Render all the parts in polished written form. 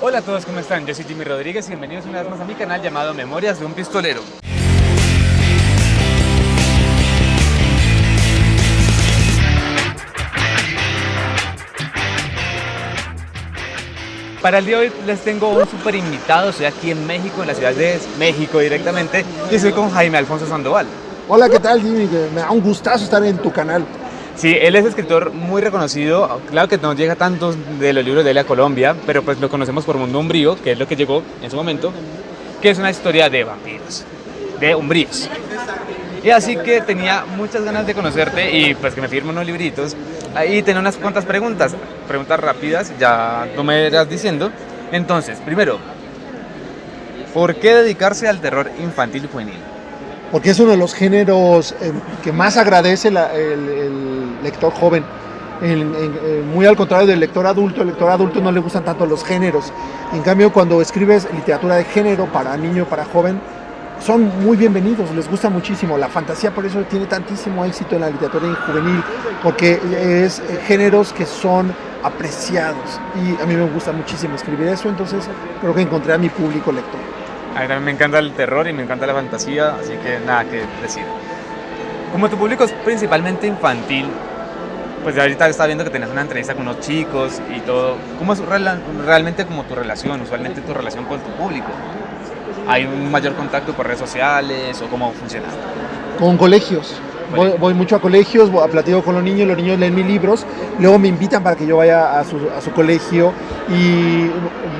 Hola a todos, ¿cómo están? Yo soy Jimmy Rodríguez y bienvenidos una vez más a mi canal llamado Memorias de un Pistolero. Para el día de hoy les tengo un súper invitado. Estoy aquí en México, en la ciudad de México directamente, y estoy con Jaime Alfonso Sandoval. Hola, ¿qué tal, Jimmy? Me da un gustazo estar en tu canal. Sí, él es escritor muy reconocido. Claro que no llega tantos de los libros de él a Colombia, pero pues lo conocemos por Mundo Umbrío, que es lo que llegó en su momento, que es una historia de vampiros, de umbríos. Y así que tenía muchas ganas de conocerte y pues que me firme unos libritos. Ahí tenía unas cuantas preguntas rápidas, ya tú me irás diciendo. Entonces, primero, ¿por qué dedicarse al terror infantil y juvenil? Porque es uno de los géneros que más agradece el lector joven. Muy al contrario del lector adulto, el lector adulto no le gustan tanto los géneros. En cambio, cuando escribes literatura de género para niño, para joven, son muy bienvenidos, les gusta muchísimo. La fantasía por eso tiene tantísimo éxito en la literatura juvenil, porque es géneros que son apreciados. Y a mí me gusta muchísimo escribir eso, entonces creo que encontré a mi público lector. A mí también me encanta el terror y me encanta la fantasía, así que nada que decir. Como tu público es principalmente infantil, pues ya ahorita está viendo que tenés una entrevista con unos chicos y todo. ¿Cómo es realmente como tu relación, usualmente tu relación con tu público? ¿Hay un mayor contacto por redes sociales o cómo funciona? Con colegios. Voy mucho a colegios, platico con los niños leen mis libros, luego me invitan para que yo vaya a su colegio y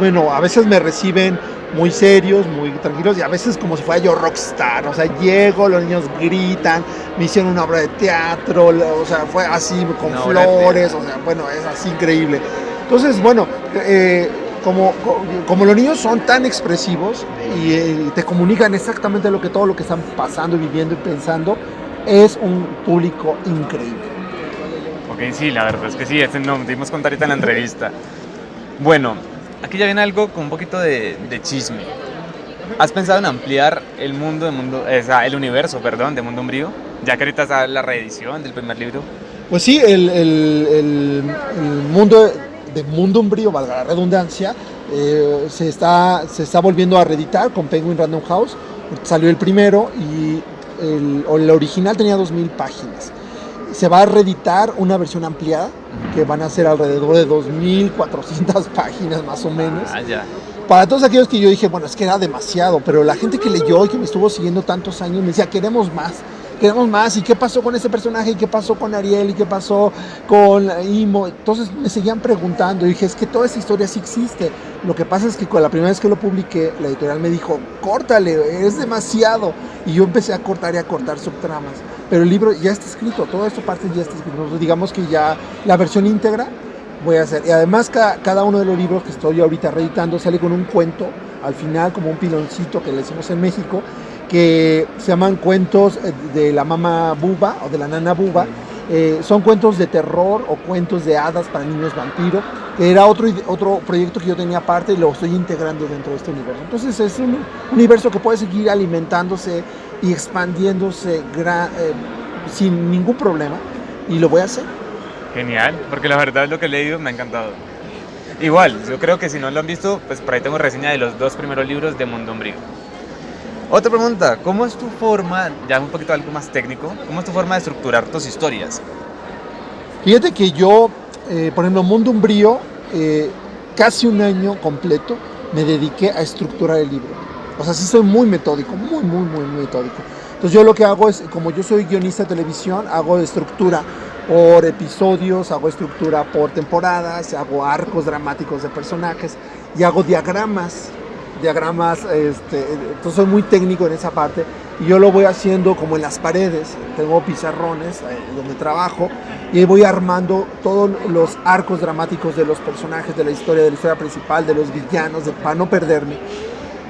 bueno, a veces me reciben muy serios, muy tranquilos y a veces como si fuera yo rockstar, o sea, llego, los niños gritan, me hicieron una obra de teatro, o sea, fue así con flores, o sea, bueno, es así increíble. Entonces, bueno, como los niños son tan expresivos y te comunican exactamente todo lo que están pasando, viviendo y pensando, es un público increíble. Ok, sí, la verdad es que sí, nos dimos cuenta ahorita en la entrevista. Bueno, aquí ya viene algo con un poquito de chisme. ¿Has pensado en ampliar el universo, de Mundo Umbrío? Ya que ahorita está la reedición del primer libro. Pues sí, el mundo de Mundo Umbrío, valga la redundancia, se está volviendo a reeditar con Penguin Random House. Salió el primero y el original tenía 2000 páginas. Se va a reeditar una versión ampliada que van a ser alrededor de 2400 páginas más o menos. Ya. Para todos aquellos que yo dije, bueno, es que era demasiado, pero la gente que leyó y que me estuvo siguiendo tantos años me decía, queremos más, ¿y qué pasó con ese personaje? ¿Y qué pasó con Ariel? ¿Y qué pasó con Imo? Entonces me seguían preguntando y dije, es que toda esa historia sí existe. Lo que pasa es que con la primera vez que lo publiqué, la editorial me dijo, córtale, es demasiado. Y yo empecé a cortar subtramas. Pero el libro ya está escrito, todo esto parte ya está escrito. Entonces, digamos que ya la versión íntegra voy a hacer. Y además cada uno de los libros que estoy ahorita reeditando sale con un cuento al final, como un piloncito que le hicimos en México, que se llaman cuentos de la mamá Buba o de la nana Buba. Son cuentos de terror o cuentos de hadas para niños vampiro, que era otro proyecto que yo tenía aparte y lo estoy integrando dentro de este universo. Entonces es un universo que puede seguir alimentándose y expandiéndose sin ningún problema y lo voy a hacer. Genial, porque la verdad lo que he leído me ha encantado. Igual, yo creo que si no lo han visto, pues por ahí tengo reseña de los 2 primeros libros de Mundo Umbrío. Otra pregunta, ¿cómo es tu forma, ya un poquito algo más técnico, cómo es tu forma de estructurar tus historias? Fíjate que yo, por ejemplo, Mundo Umbrío, casi un año completo me dediqué a estructurar el libro. O sea, sí soy muy metódico, muy metódico. Entonces yo lo que hago es, como yo soy guionista de televisión, hago estructura por episodios, hago estructura por temporadas, hago arcos dramáticos de personajes y hago diagramas, entonces soy muy técnico en esa parte y yo lo voy haciendo como en las paredes, tengo pizarrones donde trabajo y voy armando todos los arcos dramáticos de los personajes, de la historia principal, de los villanos, para no perderme.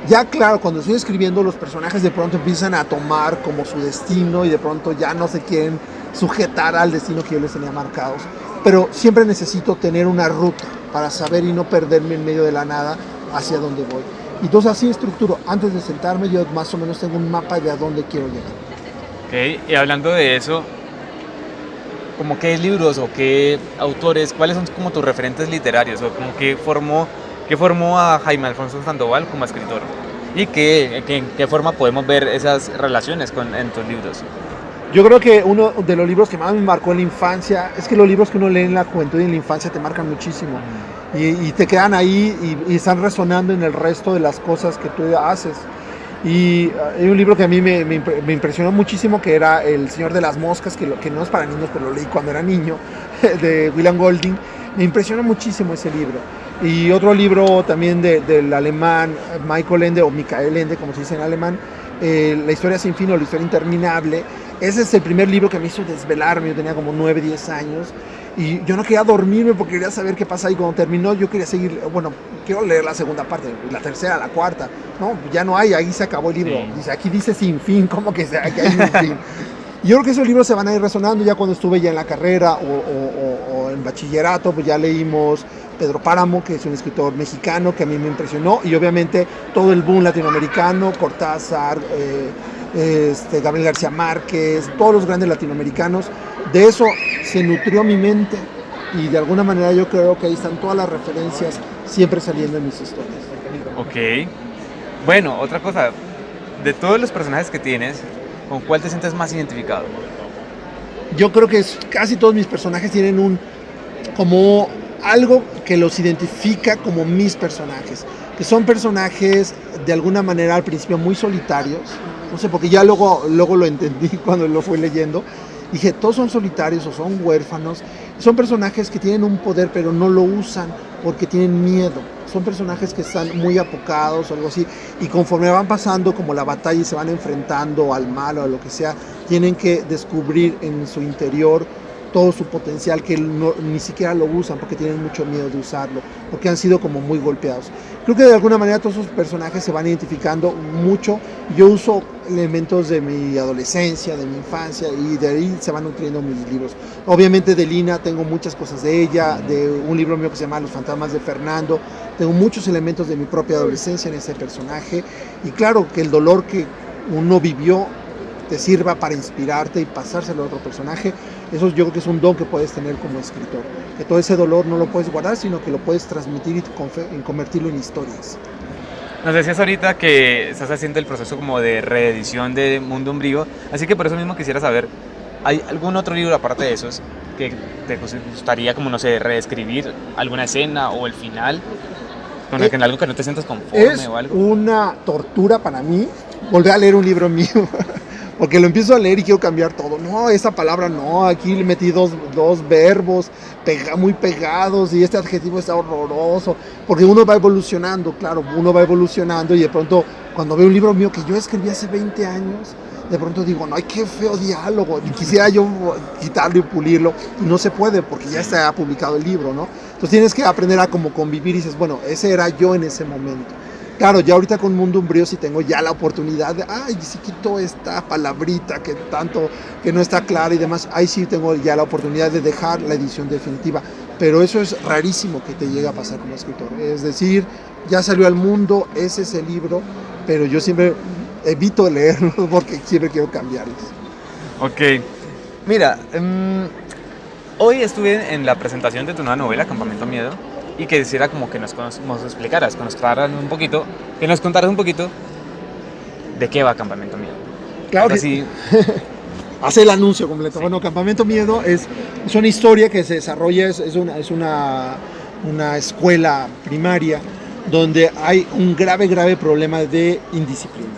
Ya claro, cuando estoy escribiendo los personajes de pronto empiezan a tomar como su destino y de pronto ya no se quieren sujetar al destino que yo les tenía marcados, pero siempre necesito tener una ruta para saber y no perderme en medio de la nada hacia dónde voy. Entonces así estructuro, antes de sentarme yo más o menos tengo un mapa de a dónde quiero llegar. Ok, y hablando de eso, ¿como qué libros o qué autores, cuáles son como tus referentes literarios o como qué formó ¿Qué formó a Jaime Alfonso Sandoval como escritor? ¿Y en qué forma podemos ver esas relaciones en tus libros? Yo creo que uno de los libros que más me marcó en la infancia, es que los libros que uno lee en la juventud y en la infancia te marcan muchísimo y te quedan ahí y están resonando en el resto de las cosas que tú haces. Y hay un libro que a mí me impresionó muchísimo, que era El Señor de las Moscas, que no es para niños, pero lo leí cuando era niño, de William Golding. Me impresionó muchísimo ese libro. Y otro libro también del alemán Michael Ende, o Michael Ende, como se dice en alemán, La historia sin fin o La historia interminable. Ese es el primer libro que me hizo desvelarme. Yo tenía como 9, 10 años y yo no quería dormirme porque quería saber qué pasa. Y cuando terminó yo quería seguir, bueno, quiero leer la segunda parte, la tercera, la cuarta. No, ya no hay, ahí se acabó el libro. Dice, aquí dice sin fin, ¿cómo que hay un fin? Y yo creo que esos libros se van a ir resonando. Ya cuando estuve ya en la carrera o en bachillerato, pues ya leímos Pedro Páramo, que es un escritor mexicano que a mí me impresionó, y obviamente todo el boom latinoamericano, Cortázar, Gabriel García Márquez, todos los grandes latinoamericanos. De eso se nutrió mi mente y de alguna manera yo creo que ahí están todas las referencias siempre saliendo en mis historias. Ok. Bueno, otra cosa, de todos los personajes que tienes, ¿con cuál te sientes más identificado? Yo creo que casi todos mis personajes tienen como algo que los identifica como mis personajes, que son personajes de alguna manera al principio muy solitarios, no sé, porque ya luego lo entendí cuando lo fui leyendo. Dije, todos son solitarios o son huérfanos. Son personajes que tienen un poder pero no lo usan porque tienen miedo. Son personajes que están muy apocados o algo así. Y conforme van pasando como la batalla y se van enfrentando al mal o a lo que sea, tienen que descubrir en su interior todo su potencial, que ni siquiera lo usan porque tienen mucho miedo de usarlo, porque han sido como muy golpeados. Creo que de alguna manera todos esos personajes se van identificando mucho. Yo uso elementos de mi adolescencia, de mi infancia, y de ahí se van nutriendo mis libros. Obviamente de Lina tengo muchas cosas de ella, de un libro mío que se llama Los fantasmas de Fernando, tengo muchos elementos de mi propia adolescencia en ese personaje, y claro que el dolor que uno vivió te sirva para inspirarte y pasárselo a otro personaje. Eso yo creo que es un don que puedes tener como escritor, que todo ese dolor no lo puedes guardar, sino que lo puedes transmitir y convertirlo en historias. Nos decías ahorita que estás haciendo el proceso como de reedición de Mundo Umbrío, así que por eso mismo quisiera saber, ¿hay algún otro libro aparte de esos que te gustaría, como no sé, reescribir alguna escena o el final? En algo que no te sientas conforme o algo. Es una tortura para mí volver a leer un libro mío. Porque lo empiezo a leer y quiero cambiar todo. No, esa palabra no, aquí le metí dos verbos muy pegados y este adjetivo está horroroso. Porque uno va evolucionando, claro, uno va evolucionando y de pronto cuando veo un libro mío que yo escribí hace 20 años, de pronto digo, no, ay, qué feo diálogo. Y quisiera yo quitarlo y pulirlo y no se puede porque ya está publicado el libro, ¿no? Entonces tienes que aprender a como convivir y dices, bueno, ese era yo en ese momento. Claro, ya ahorita con Mundo Umbrío sí tengo ya la oportunidad de, si quito esta palabrita que no está clara y demás, ahí sí tengo ya la oportunidad de dejar la edición definitiva. Pero eso es rarísimo que te llegue a pasar como escritor. Es decir, ya salió al mundo, ese es el libro, pero yo siempre evito leerlo porque siempre quiero cambiarlos. Ok. Mira, hoy estuve en la presentación de tu nueva novela, Campamento Miedo, y que quisiera como que nos explicaras, que nos contaras un poquito de qué va Campamento Miedo. Claro que sí. Hace el anuncio completo. Sí. Bueno, Campamento Miedo es una historia que se desarrolla, es una escuela primaria donde hay un grave problema de indisciplina.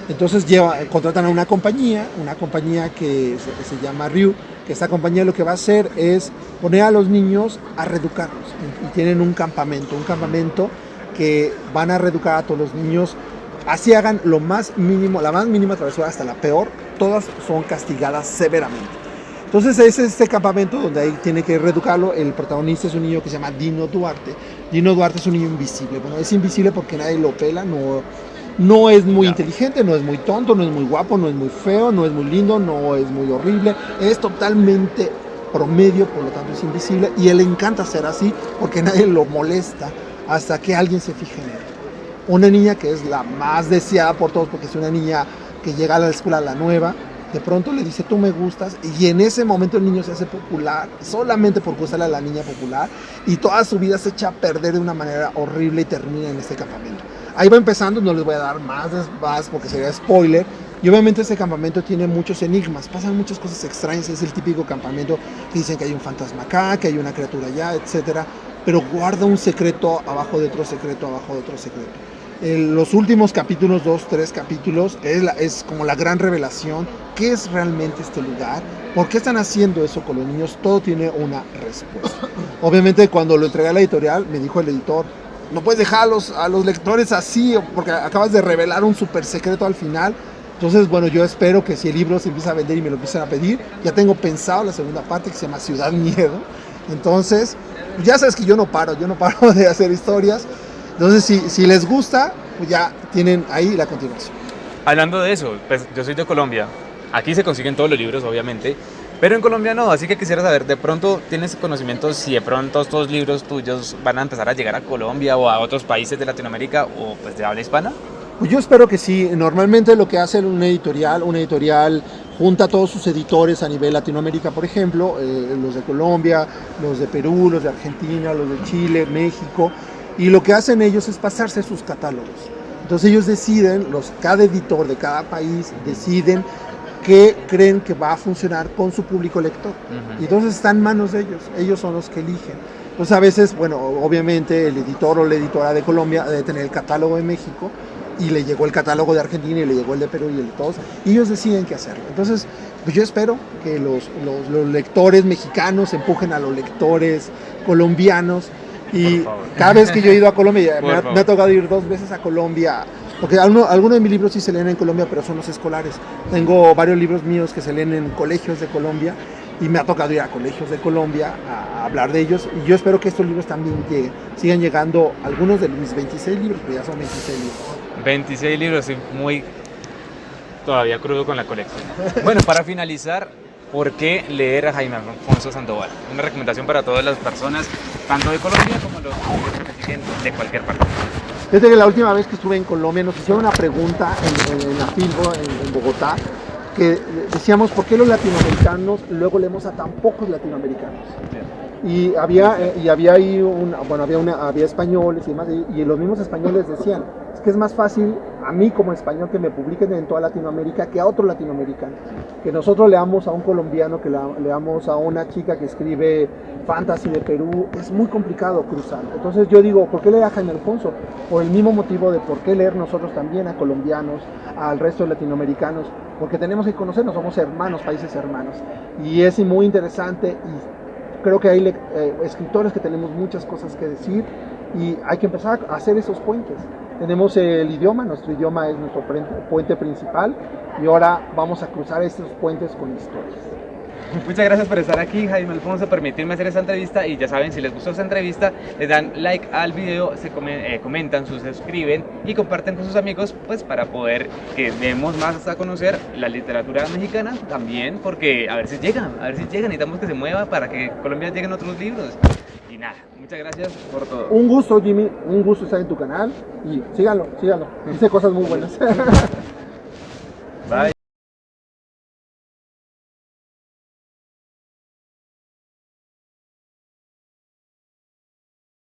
Entonces contratan a una compañía que se llama Ryu, que esta compañía lo que va a hacer es poner a los niños a reeducarlos. Y tienen un campamento que van a reeducar a todos los niños, así hagan la más mínima travesura hasta la peor, todas son castigadas severamente. Entonces es este campamento donde ahí tiene que reeducarlo. El protagonista es un niño que se llama Dino Duarte. Dino Duarte es un niño invisible. Bueno, es invisible porque nadie lo pela, no es muy inteligente, no es muy tonto, no es muy guapo, no es muy feo, no es muy lindo, no es muy horrible. Es totalmente promedio, por lo tanto es invisible. Y él le encanta ser así porque nadie lo molesta hasta que alguien se fije en él. Una niña que es la más deseada por todos porque es una niña que llega a la escuela, la nueva, de pronto le dice tú me gustas y en ese momento el niño se hace popular solamente por gustarle a la niña popular y toda su vida se echa a perder de una manera horrible y termina en este campamento. Ahí va empezando, no les voy a dar más porque sería spoiler. Y obviamente este campamento tiene muchos enigmas, pasan muchas cosas extrañas, es el típico campamento que dicen que hay un fantasma acá, que hay una criatura allá, etcétera, pero guarda un secreto abajo de otro secreto, abajo de otro secreto. Los últimos capítulos, 2, 3 capítulos, es como la gran revelación, ¿qué es realmente este lugar? ¿Por qué están haciendo eso con los niños? Todo tiene una respuesta. Obviamente cuando lo entregué a la editorial, me dijo el editor, no puedes dejar a los lectores así, porque acabas de revelar un súper secreto al final. Entonces, bueno, yo espero que si el libro se empieza a vender y me lo empiezan a pedir, ya tengo pensado la segunda parte que se llama Ciudad Miedo. Entonces, ya sabes que yo no paro de hacer historias. Entonces, si les gusta, pues ya tienen ahí la continuación. Hablando de eso, pues yo soy de Colombia. Aquí se consiguen todos los libros, obviamente. Pero en Colombia no, así que quisiera saber, ¿de pronto tienes conocimiento si de pronto estos libros tuyos van a empezar a llegar a Colombia o a otros países de Latinoamérica o pues de habla hispana? Pues yo espero que sí. Normalmente lo que hace una editorial junta a todos sus editores a nivel Latinoamérica, por ejemplo, los de Colombia, los de Perú, los de Argentina, los de Chile, México, y lo que hacen ellos es pasarse sus catálogos. Entonces ellos deciden, cada editor de cada país deciden qué creen que va a funcionar con su público lector. Y entonces está en manos de ellos son los que eligen. Entonces a veces, bueno, obviamente el editor o la editora de Colombia debe tener el catálogo de México, y le llegó el catálogo de Argentina y le llegó el de Perú y el de todos, y ellos deciden qué hacerlo. Entonces, pues yo espero que los lectores mexicanos empujen a los lectores colombianos, y cada vez que yo he ido a Colombia, me ha tocado ir 2 veces a Colombia, porque algunos de mis libros sí se leen en Colombia, pero son los escolares. Tengo varios libros míos que se leen en colegios de Colombia, y me ha tocado ir a colegios de Colombia a hablar de ellos, y yo espero que estos libros también sigan llegando, algunos de mis 26 libros, pero ya son 26 libros. 26 libros, soy muy todavía crudo con la colección. Bueno, para finalizar, ¿por qué leer a Jaime Alfonso Sandoval? Una recomendación para todas las personas, tanto de Colombia como los que siguen de cualquier parte. Desde que la última vez que estuve en Colombia nos hicieron una pregunta en la Filbo, en Bogotá, que decíamos, ¿por qué los latinoamericanos luego leemos a tan pocos latinoamericanos? Y había ahí había españoles y demás, y los mismos españoles decían, es que es más fácil a mí como español que me publiquen en toda Latinoamérica que a otro latinoamericano. Que nosotros leamos a un colombiano, que leamos a una chica que escribe fantasy de Perú, es muy complicado cruzar. Entonces yo digo, ¿por qué leer a Jaime Alfonso? Por el mismo motivo de por qué leer nosotros también a colombianos, al resto de latinoamericanos, porque tenemos que conocernos, somos hermanos, países hermanos. Y es muy interesante, y creo que hay escritores que tenemos muchas cosas que decir, y hay que empezar a hacer esos puentes. Tenemos el idioma, nuestro idioma es nuestro puente principal, y ahora vamos a cruzar estos puentes con historias. Muchas gracias por estar aquí, Jaime Alfonso, permitirme hacer esta entrevista, y ya saben, si les gustó esta entrevista, les dan like al video, comentan, se suscriben y comparten con sus amigos, pues para poder que demos más a conocer la literatura mexicana también, porque a ver si llegan, necesitamos que se mueva para que Colombia lleguen otros libros. Y nada, muchas gracias por todo. Un gusto, Jimmy, un gusto estar en tu canal, y síganlo, dice cosas muy buenas.